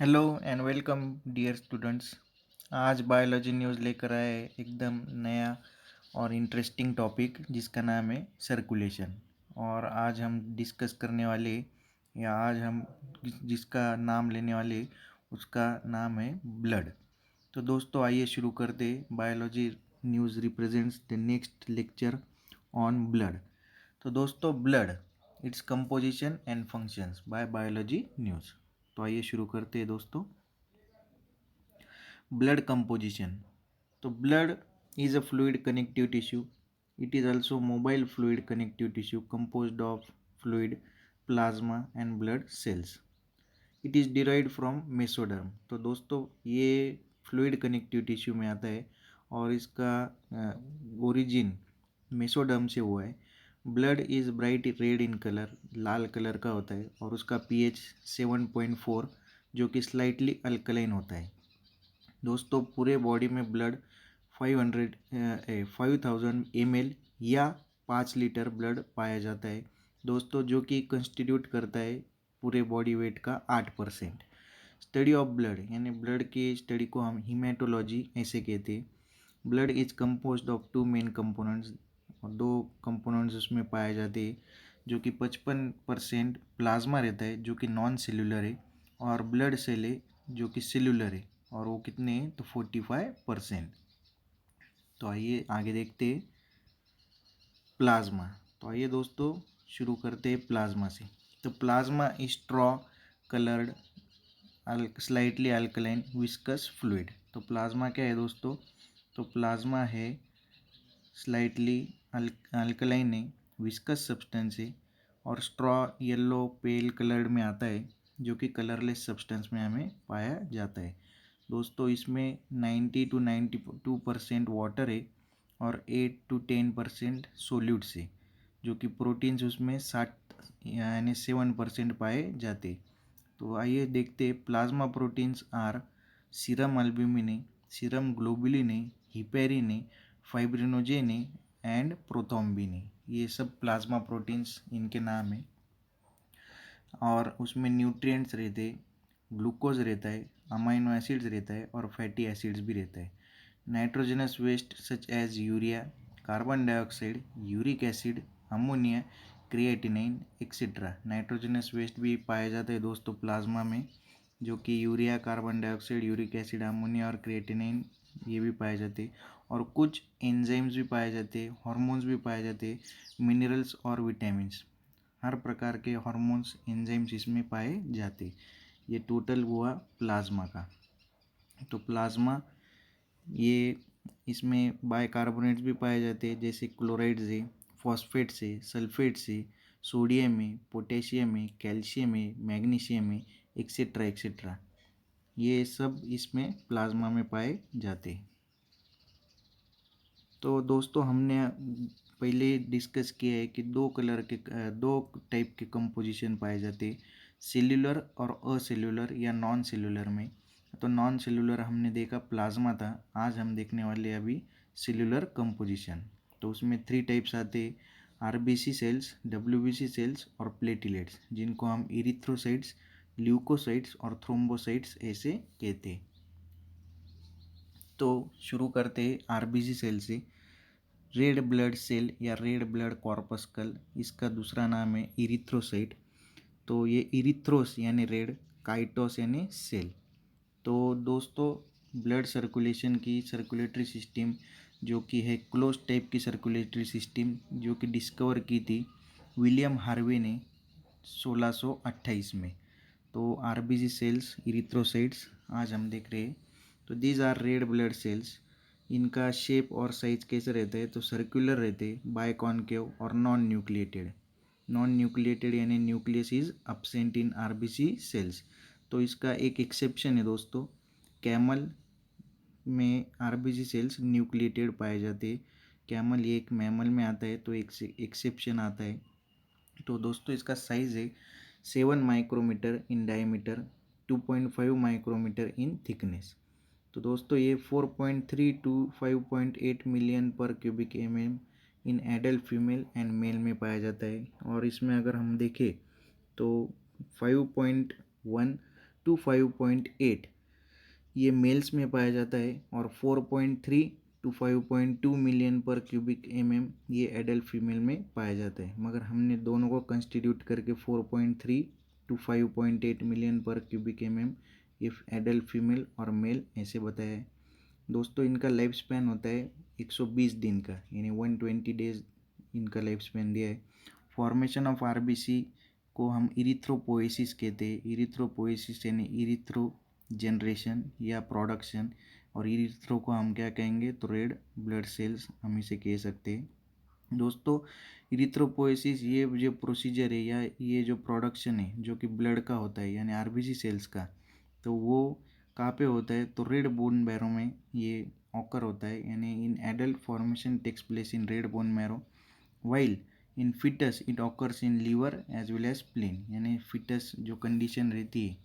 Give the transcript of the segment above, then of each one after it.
Hello and welcome dear students. आज biology news लेकर आए एकदम नया और इंटरेस्टिंग टॉपिक जिसका नाम है सर्कुलेशन। और आज हम डिस्कस करने वाले या आज हम जिसका नाम लेने वाले उसका नाम है ब्लड। तो दोस्तों आइए शुरू करते। Biology news represents the next lecture on blood. तो दोस्तों blood, it's composition and functions by biology news. तो आइए शुरू करते हैं दोस्तों। Blood composition. तो blood is a fluid connective tissue. It is also mobile fluid connective tissue composed of fluid, plasma and blood cells. It is derived from mesoderm. तो दोस्तों ये फ्लूइड कनेक्टिव टिश्यू में आता है और इसका ओरिजिन मेसोडर्म से हुआ है। Blood is bright red in colour, Lal colour का होता है और उसका पीएच 7.4 जो कि स्लाइटली अल्कलाइन होता है। दोस्तों पूरे बॉडी में ब्लड 5000 ml या 5 लीटर ब्लड पाया जाता है दोस्तों, जो कि कंस्टिट्यूट करता है पूरे बॉडी वेट का 8%। स्टडी ऑफ ब्लड यानी ब्लड की स्टडी को हम हीमेटोलॉजी ऐसे कहते हैं। Blood is composed of two main components, और दो कंपोनेंट्स उसमें पाए जाते हैं, जो कि 55% प्लाज्मा रहता है जो कि नॉन सेल्यूलर है, और ब्लड सेल है जो कि सेल्यूलर है और वो कितने हैं तो 45%। तो आइए आगे देखते हैं प्लाज्मा। तो आइए दोस्तों शुरू करते हैं प्लाज्मा से। तो plasma is straw coloured slightly alkaline viscous fluid. तो प्लाज्मा क्या है दोस्तों? तो प्लाज्मा है स्लाइटली अल्कलाइन है, विस्कस सब्सटेंस है और स्ट्रॉ येलो पेल कलर्ड में आता है, जो कि कलरलेस सब्सटेंस में हमें पाया जाता है। दोस्तों इसमें 90 to 92% वाटर है और 8 to 10% सोल्यूट्स है, जो कि प्रोटीन्स उसमें 60 यानी 7% पाए जाते। तो आइए देखते हैं plasma proteins are serum albumin है, सीरम ग्लोबुलिन है, हिपेरिन है, फाइब्रिनोजेन है एंड प्रोथ्रोम्बिन है। ये सब प्लाज्मा प्रोटीन्स इनके नाम है। और उसमें न्यूट्रिएंट्स रहते, ग्लूकोज रहता है, अमाइनो एसिड्स रहता है और फैटी एसिड्स भी रहता है। Nitrogenous waste such as urea, carbon dioxide, uric acid, ammonia, creatinine etcetera. Nitrogenous waste भी पाया जाता है दोस्तों प्लाज्मा में, जो कि urea, carbon dioxide, uric acid, ammonia और क्रिएटिनिन ये भी पाए जाते हैं। और कुछ एंजाइम्स भी पाए जाते हैं, हार्मोन्स भी पाए जाते हैं, मिनरल्स और विटामिन्स। हर प्रकार के हार्मोन्स एंजाइम्स इसमें पाए जाते। ये टोटल हुआ प्लाज्मा का। तो प्लाज्मा ये इसमें बाइकार्बोनेट्स भी पाए जाते हैं, जैसे क्लोराइड्स है, फॉस्फेट्स है, सल्फेट्स है, सोडियम है, पोटेशियम है, कैल्शियम है, मैग्नीशियम है एक्सेट्रा एक्सेट्रा। ये सब इसमें प्लाज्मा में पाए जाते हैं। तो दोस्तों हमने पहले डिस्कस किया है कि दो टाइप के कंपोजिशन पाए जाते हैं, सेल्यूलर और असेल्यूलर या नॉन सेल्यूलर में। तो नॉन सेल्यूलर हमने देखा प्लाज्मा था, आज हम देखने वाले अभी सेल्यूलर कंपोजिशन। तो उसमें 3 टाइप्स आते हैं, आरबीसी सेल्स, डब्ल्यूबीसी सेल्स और प्लेटिलेट्स, जिनको हम इरिथ्रोसाइट्स, ल्यूकोसाइट्स और थ्रोम्बोसाइट्स ऐसे कहते हैं। तो शुरू करते हैं आरबीसी सेल से। रेड ब्लड सेल या रेड ब्लड कॉर्पस्कल, इसका दूसरा नाम है इरिथ्रोसाइट। तो ये इरिथ्रोस यानी रेड, काइटोस यानी सेल। तो दोस्तों ब्लड सर्कुलेशन की सर्कुलेटरी सिस्टम जो कि है क्लोज टाइप की सर्कुलेटरी सिस्टम, जो कि डिस्कवर की थी विलियम हार्वे ने 1628 में। तो आरबीसी सेल्स, इरिथ्रोसाइट्स आज हम देख रहे हैं। तो these are red blood cells. इनका शेप और साइज कैसे रहता है? तो सर्कुलर रहते, बायकॉन्केव और नॉन न्यूक्लिएटेड। नॉन न्यूक्लिएटेड यानी nucleus is absent in RBC cells. तो इसका एक एक्सेप्शन है दोस्तों, कैमल में आरबीसी सेल्स न्यूक्लिएटेड पाए जाते हैं। कैमल ये एक मैमल में आता है, तो एक एक्सेप्शन आता है। तो दोस्तों इसका साइज़ है 7 micrometre in diameter, 2.5 micrometre in thickness. तो दोस्तों ये 4.3 to 5.8 million per cubic mm in adult female and male में पाया जाता है। और इसमें अगर हम देखें तो 5.1 टू 5.8 ये मेल्स में पाया जाता है, और 4.3 टू 5.2 मिलियन पर क्यूबिक ये एडल्ट फीमेल में पाया जाता है। मगर हमने दोनों को कंस्टिट्यूट करके 4.3 to 5.8 million per cubic if adult female और मेल ऐसे बताया है। दोस्तों इनका लाइफ स्पैन होता है 120 दिन का, यानी 120 डेज इनका लाइफ स्पैन दिया है। फॉर्मेशन ऑफ आरबीसी को हम इरिथ्रोपोएसिस कहते हैं। इरिथ्रोपोएसिस यानी इरिथ्रो जनरेशन या प्रोडक्शन, और इरिथ्रो को हम क्या कहेंगे, तो रेड ब्लड सेल्स हम इसे कह सकते हैं। दोस्तों इरिथ्रोपोएसिस ये जो प्रोसीजर है या ये जो प्रोडक्शन है जो कि ब्लड का होता है यानी आरबीसी सेल्स का, तो वो कहाँ पे होता है, तो रेड बोन मैरो में ये ऑकर होता है। यानी in adult formation takes place in red bone marrow, while in foetus it occurs in liver as well as spleen. यानी फिटस जो कंडीशन रहती है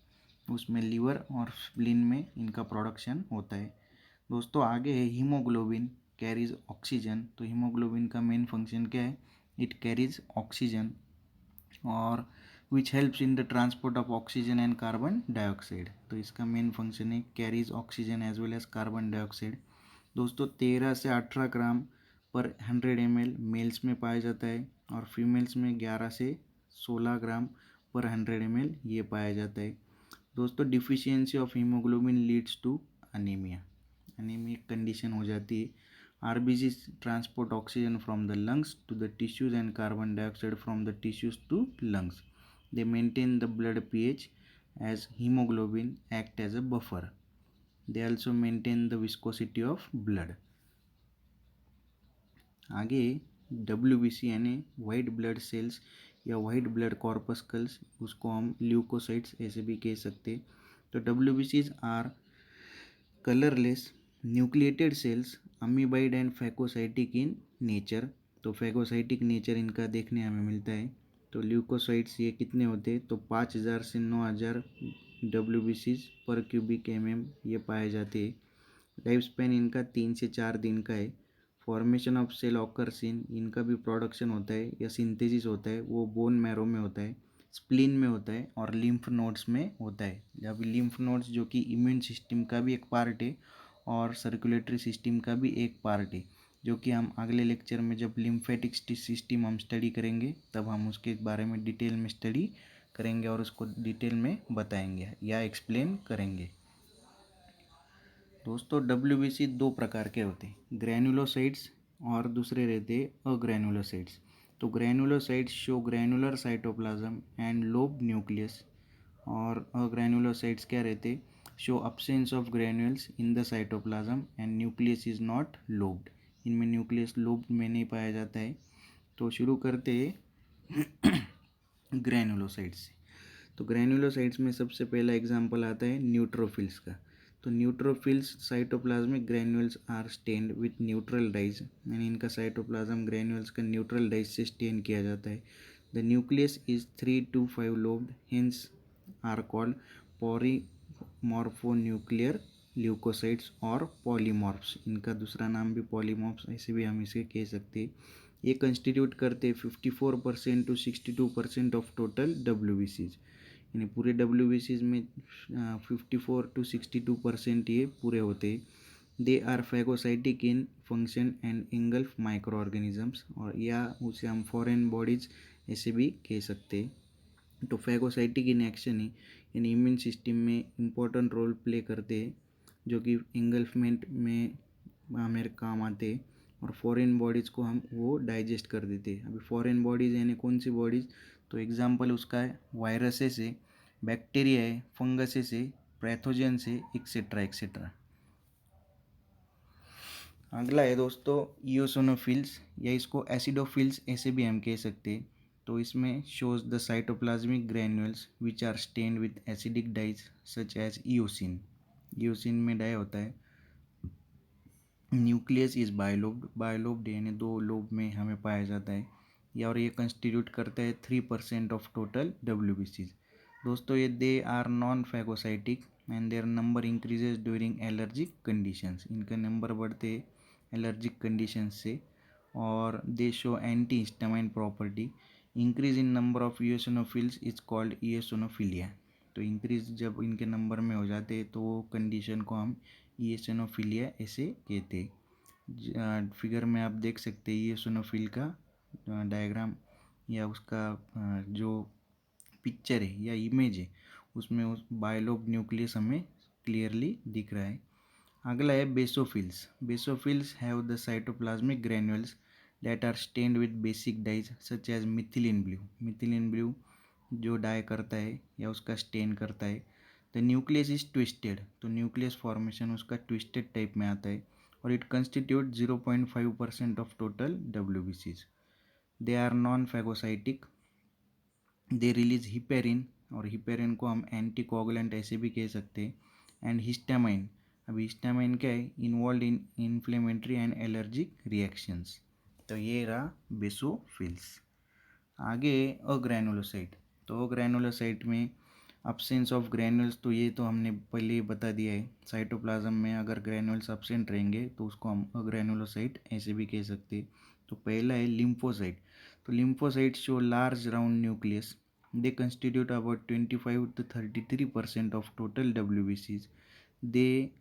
उसमें लीवर और स्प्लीन में इनका प्रोडक्शन होता है। दोस्तों आगे है हीमोग्लोबिन कैरीज ऑक्सीजन। तो हीमोग्लोबिन का मेन फंक्शन क्या है, इट कैरीज ऑक्सीजन और which helps in the transport of oxygen and carbon dioxide. तो इसका मेन फंक्शन है carries oxygen as well as carbon dioxide. दोस्तों 13 से 18 ग्राम पर 100 ml मेल्स में पाया जाता है, और फीमेल्स में 11 से 16 ग्राम पर 100 ml ये पाया जाता है। दोस्तों deficiency of haemoglobin leads to anaemia, anaemic condition हो जाती है। RBC transport oxygen from the lungs to the tissues and carbon dioxide from the tissues to lungs. They maintain the blood pH as haemoglobin act as a buffer. They also maintain the viscosity of blood. आगे WBC यानी white blood cells या white blood corpuscles, उसको हम leucocytes ऐसे भी कह सकते हैं। तो डब्ल्यूबीसीज are colourless nucleated cells, amoeboid and phagocytic in nature. तो फैगोसाइटिक नेचर इनका देखने हमें मिलता है। तो ल्यूकोसाइट्स ये कितने होते हैं, तो 5000 से 9000 डब्ल्यूबीसीज पर क्यूबिक ये पाए जाते हैं। लाइफ स्पैन इनका 3 से 4 दिन का है। फॉर्मेशन ऑफ सेल ऑकर्स इनका भी प्रोडक्शन होता है या सिंथेसिस होता है, वो बोन मैरो में होता है, स्प्लीन में होता है और लिम्फ नोड्स में होता है। जब लिम्फ नोड्स जो कि इम्यून सिस्टम का भी एक पार्ट है और सर्कुलेटरी सिस्टम का भी एक पार्ट है, जो कि हम अगले लेक्चर में जब लिम्फेटिक सिस्टम हम स्टडी करेंगे तब हम उसके बारे में डिटेल में स्टडी करेंगे और उसको डिटेल में बताएंगे या एक्सप्लेन करेंगे। दोस्तों डब्ल्यूबीसी दो प्रकार के होते हैं, ग्रैनुलोसाइट्स और दूसरे रहते हैं अग्रैनुलोसाइट्स। तो granulocytes show granular cytoplasm and lobe nucleus, और अग्रैनुलोसाइट्स क्या रहते हैं, show absence of granules in the cytoplasm and nucleus is not lobed. इनमें न्यूक्लियस लोब्ड में नहीं पाया जाता है। तो शुरू करते हैं ग्रैनुलोसाइट्स से। तो ग्रैनुलोसाइट्स में सबसे पहला एग्जांपल आता है न्यूट्रोफिल्स का। तो neutrophils cytoplasmic granules are stained with neutral dyes, यानी इनका साइटोप्लाज्म ग्रैन्यूल्स का न्यूट्रल डाइज से स्टेन किया जाता है। The nucleus is 3 to 5 lobed, hence are called polymorphonuclear leukocytes और पॉलीमॉर्फ्स। इनका दूसरा नाम भी पॉलीमॉर्फ्स ऐसे भी हम इसे कह सकते हैं। ये कंस्टिट्यूट करते 54% to 62% ऑफ टोटल डब्ल्यूबीसीज, यानी पूरे डब्ल्यूबीसीज में 54 to 62% ये पूरे होते हैं। They are phagocytic in function and engulf micro organisms, और या उसे हम फॉरेन बॉडीज ऐसे भी कह सकते हैं। तो फैगोसाइटिक इन एक्शन ही यानी इम्यून सिस्टम में इम्पोर्टेंट रोल प्ले करते हैं, जो कि इंगल्फमेंट में हमारे काम आते हैं, और फॉरेन बॉडीज़ को हम वो डाइजेस्ट कर देते हैं। अभी फॉरेन बॉडीज़ यानी कौन सी बॉडीज़, तो एग्जांपल उसका है वायरसेस है, बैक्टीरिया है, फंगसेस है, पैथोजन है, एक्सेट्रा एक्सेट्रा। अगला है दोस्तों ईओसिनोफिल्स, या इसको एसिडोफिल्स ऐसे भी हम कह सकते हैं। तो इसमें shows the cytoplasmic granules which are stained with acidic dyes such as eosin. Eosin में डाई होता है। न्यूक्लियस इज बायोलोब्ड, बायोलोब्ड यानी 2 लोब में हमें पाया जाता है, या और ये कंस्टिट्यूट करता है 3% ऑफ टोटल डब्ल्यूबीसीज। दोस्तों ये they are non phagocytic and their number increases during allergic conditions. इनका नंबर बढ़ते एलर्जिक कंडीशंस से, और they show antihistamine property. Increase in number of eosinophils is called eosinophilia. तो इंक्रीज जब इनके नंबर में हो जाते तो वो कंडीशन को हम ईओसिनोफिलिया ऐसे कहते हैं। फिगर में आप देख सकते हैं ईओसिनोफिल का डायग्राम या उसका जो पिक्चर है या इमेज है उसमें उस बायलोब न्यूक्लियस हमें क्लियरली दिख रहा है। अगला है basophils. Basophils have the cytoplasmic granules that are stained with basic dyes such as methylene blue. Methylene blue जो डाई करता है या उसका स्टेन करता है। द न्यूक्लियस इज ट्विस्टेड, तो न्यूक्लियस फॉर्मेशन उसका ट्विस्टेड टाइप में आता है और it constitute 0.5% of total WBCs। They are non phagocytic, they release heparin, और हिपेरिन को हम एंटीकोगुलेंट ऐसे भी कह सकते हैं, एंड हिस्टामाइन। अब हिस्टामाइन क्या है, involve in inflammatory and allergic reactions. तो ये रहा बेसोफिल्स। आगे अग्रैनुलोसाइट। तो अग्रैनुलोसाइट में अब्सेंस ऑफ ग्रैन्यूल्स, तो ये तो हमने पहले ही बता दिया है। साइटोप्लाज्म में अगर ग्रैन्यूल्स अब्सेंट रहेंगे तो उसको हम अग्रैनुलोसाइट ऐसे भी कह सकते हैं। तो पहला है लिम्फोसाइट। तो lymphocyte show large round nucleus, they constitute about 25 to 33% of total WBCs। They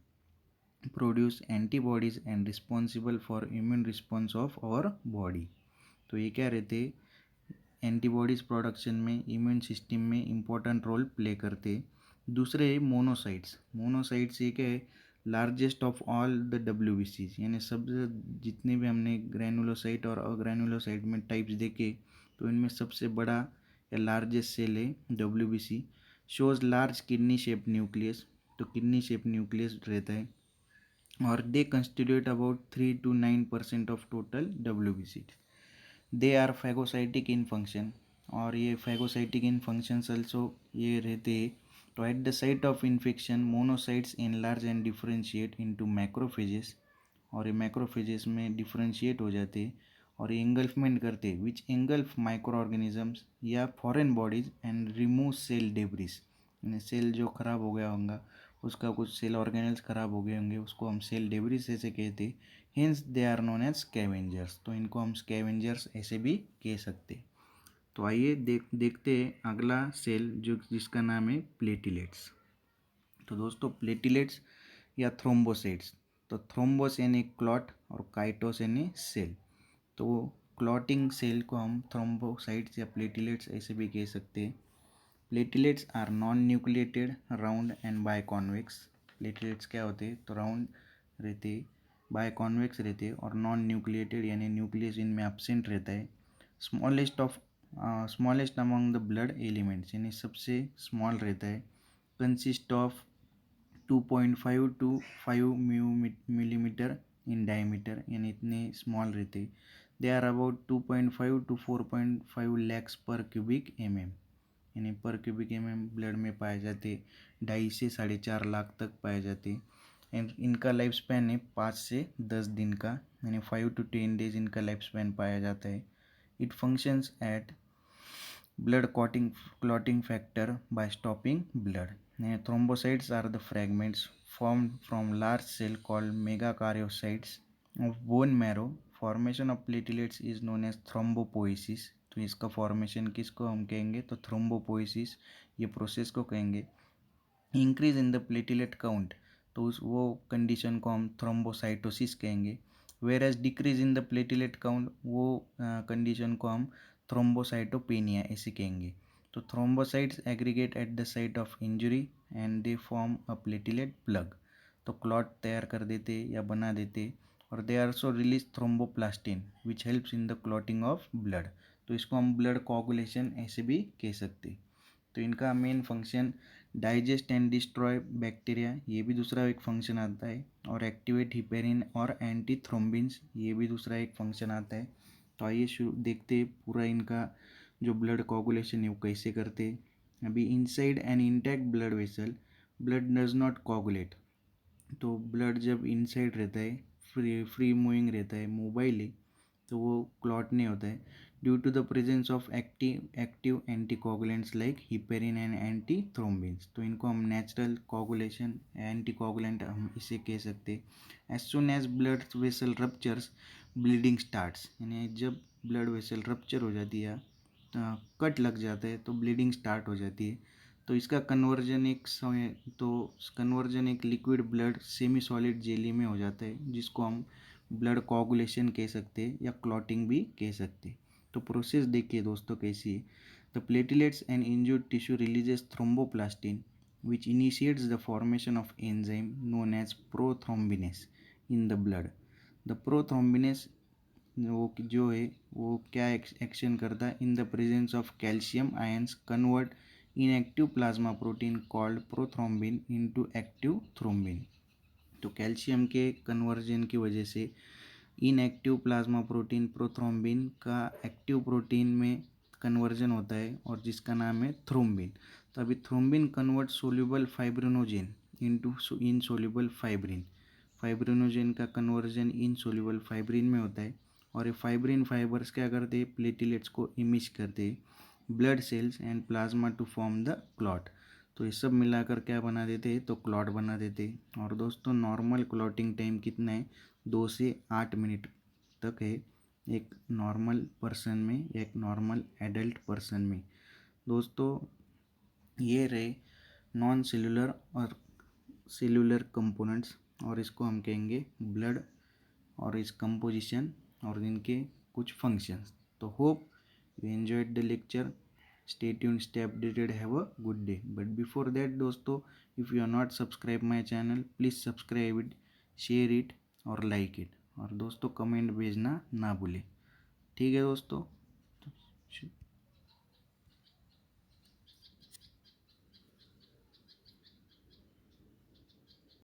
produce antibodies and responsible for immune response of our body. तो ये क्या रहते, एंटीबॉडीज़ प्रोडक्शन में, इम्यून सिस्टम में इम्पोर्टेंट रोल प्ले करते। दूसरे है मोनोसाइट्स। मोनोसाइट्स ये क्या है, largest of all the WBCs, यानी सब जितने भी हमने ग्रैनुलोसाइट और अग्रैनुलोसाइट में टाइप्स देखे तो इनमें सबसे बड़ा या लार्जेस्ट सेल है WBC। Shows large kidney shape nucleus, तो किडनी शेप न्यूक्लियस रहता है और they constitute about 3 to 9% of total WBC। They are phagocytic in function, और ये फैगोसाइटिक इन फंक्शंस अल्सो ये रहते हैं। तो eight the site of infection monocytes enlarge and differentiate into macrophages, और ये मैक्रोफेजेस में डिफरेंशिएट हो जाते हैं और ये इंगल्फमेंट करते हैं विच इंगल्फ माइक्रो ऑर्गेनिजम्स या foreign bodies and remove cell debris. यानी सेल जो खराब हो गया होगा, उसका कुछ सेल ऑर्गेनल्स खराब हो गए होंगे, उसको हम सेल डेब्रिस ऐसे कहते हैं। Hence they are known as scavengers, तो इनको हम स्कैवेंजर्स ऐसे भी कह सकते। तो आइए देखते हैं अगला सेल जो जिसका नाम है प्लेटिलेट्स। तो दोस्तों प्लेटिलेट्स या थ्रोम्बोसाइट्स, तो थ्रोम्बोस यानी क्लॉट और काइटोस यानी सेल। तो क्लॉटिंग सेल को हम थ्रोम्बोसाइट्स या प्लेटिलेट्स ऐसे भी कह सकते हैं। Platelets are non nucleated, round and biconvex. Platelets क्या होते हैं, तो राउंड रहते, बायकॉन्वेक्स रहते और नॉन न्यूक्लिएटेड यानी न्यूक्लियस इनमें एब्सेंट रहता है। Smallest among the blood elements, यानी सबसे स्मॉल रहता है। Consist of 2.5 to 5 millimetre in diameter, यानी इतने स्मॉल रहते। They are about 2.5 to 4.5 lakhs per cubic mm, यानी पर क्यूबिक mm ब्लड में पाए जाते। 2.5 से 4.5 लाख तक पाए जाते। एंड इनका लाइफ स्पैन है 5 से 10 दिन का, यानी 5 to 10 डेज इनका लाइफ स्पैन पाया जाता है। It functions eight blood clotting factor by stopping blood. Thrombocytes are the fragments formed from large cell called megakaryocytes of bone marrow. Formation of platelets is known as thrombopoiesis. तो इसका formation किसको हम कहेंगे, तो thrombopoiesis ये process को कहेंगे। Increase in the platelet count, तो उस वो कंडीशन को हम थ्रोम्बोसाइटोसिस कहेंगे। Whereas decrease in the platelet count, वो कंडीशन को हम थ्रोम्बोसाइटोपेनिया ऐसे कहेंगे। तो thrombocytes aggregate at the site of injury and they form a platelet plug, तो क्लॉट तैयार कर देते या बना देते। और they also release thromboplastin which helps in the clotting of blood, तो इसको हम ब्लड कोगुलेशन ऐसे भी कह सकते। तो इनका main function digest and destroy bacteria, ये भी दूसरा एक फंक्शन आता है। और एक्टिवेट हिपेरिन और एंटी थ्रोम्बिन्स, ये भी दूसरा एक फंक्शन आता है। तो आइए शुरू देखते पूरा इनका जो ब्लड कोगुलेशन है वो कैसे करते। अभी inside N intact blood vessel blood does not coagulate, तो ब्लड जब इनसाइड रहता है, फ्री मूविंग रहता है, मोबाइल है, तो वो क्लॉट नहीं होता है due to the presence of active anticoagulants like heparin and antithrombins. तो इनको हम नेचुरल कोगुलेशन एंटीकोगुलेंट हम इसे कह सकते। As soon as blood vessel ruptures bleeding starts, यानी जब ब्लड वेसल रप्चर हो जाती है, कट लग जाता है, तो ब्लीडिंग स्टार्ट हो जाती है। तो इसका कन्वर्जन एक liquid blood semi solid jelly में हो जाता है, जिसको हम ब्लड कोआगुलेशन कह सकते हैं या क्लॉटिंग भी कह सकते हैं। तो प्रोसेस देखिए दोस्तों कैसी है। The platelets and injured tissue releases thromboplastin which initiates the formation of enzyme known as prothrombinase in the blood. The prothrombinase वो जो है वो क्या एक्शन करता है, in the presence of calcium ions convert inactive plasma protein called prothrombin into active thrombin. तो calcium के conversion की वजह से इनएक्टिव प्लाज्मा प्रोटीन प्रोथ्रोम्बिन का एक्टिव प्रोटीन में कन्वर्जन होता है और जिसका नाम है थ्रोम्बिन। तो अभी thrombin convert soluble fibrinogen into insoluble fibrin. Fibrinogen का कन्वर्जन इनसोल्यूबल फाइब्रिन में होता है और ये फाइब्रिन फाइबर्स क्या करते हैं, प्लेटलेट्स को इमिश करते हैं blood cells and plasma to form the clot. तो ये सब मिलाकर क्या बना देते हैं, तो क्लॉट बना देते हैं। और दोस्तों नॉर्मल क्लॉटिंग टाइम कितना है, 2 से 8 मिनट तक है एक नॉर्मल पर्सन में, एक नॉर्मल एडल्ट पर्सन में। दोस्तों ये रहे नॉन सेलुलर और सेलुलर कंपोनेंट्स, और इसको हम कहेंगे ब्लड और इस कंपोजिशन और इनके कुछ फंक्शंस। तो hope you enjoyed the lecture. Stay tuned, stay updated, have a good day. But before that दोस्तों, if you are not subscribe my channel, please subscribe it, share it और like it. और दोस्तों comment भेजना ना भूलें। ठीक है दोस्तों।